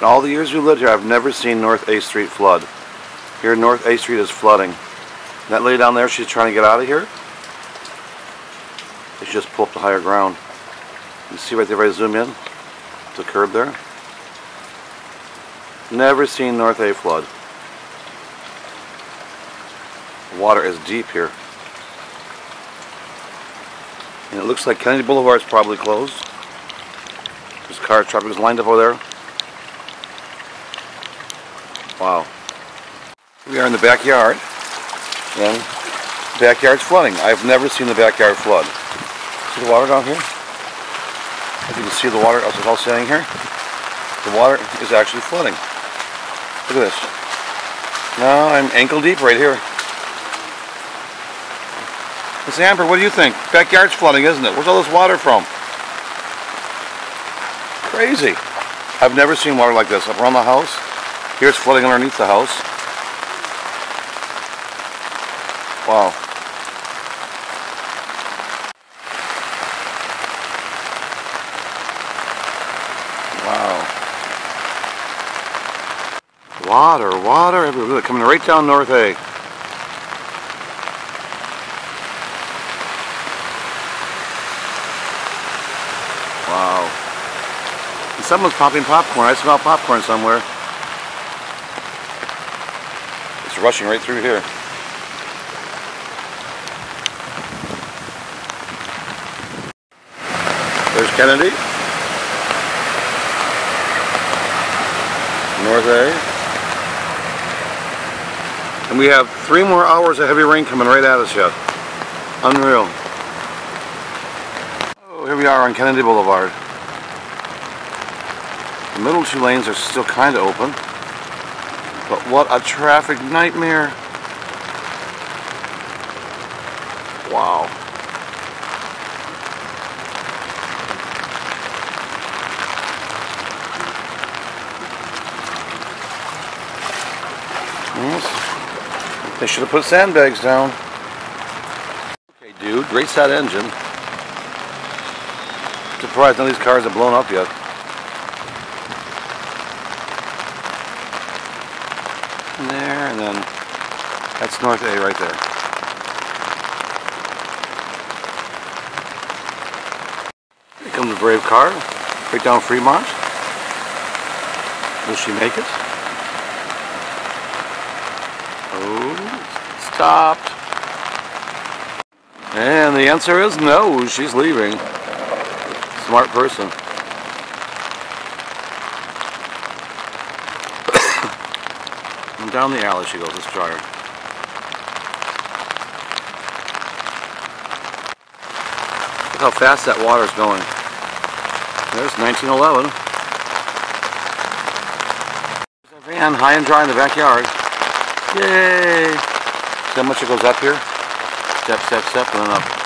all the years we lived here, I've never seen North A Street flood. Here, North A Street is flooding. That lady down there, she's trying to get out of here. They should just pull up to higher ground. You see right there, if I zoom in, the curb there. Never seen North A flood. The water is deep here. And it looks like Kennedy Boulevard is probably closed. There's car traffic is lined up over there. Wow. We are in the backyard. And the backyard's flooding. I've never seen the backyard flood. See the water down here? If you can see the water, I was all standing here. The water is actually flooding. Look at this. Now I'm ankle deep right here. Miss Amber, what do you think? Backyard's flooding, isn't it? Where's all this water from? Crazy. I've never seen water like this. Up around the house. Here's flooding underneath the house. Wow. Wow. Water, water everywhere. Coming right down North A. Wow. And someone's popping popcorn. I smell popcorn somewhere. It's rushing right through here. There's Kennedy. North A. And we have 3 more hours of heavy rain coming right at us yet. Unreal. Oh, here we are on Kennedy Boulevard. The middle 2 lanes are still kind of open. But what a traffic nightmare. Wow. They should have put sandbags down. Okay, dude, race that engine. Surprised none of these cars have blown up yet. And there, and then that's North A right there. Here comes a brave car, right down Fremont. Will she make it? Oh, stopped. And the answer is no, she's leaving. Smart person. And down the alley she goes, let's try her. Look how fast that water's going. There's 1911. There's our van high and dry in the backyard. Yay! See how much it goes up here? Step, step, step, and then up.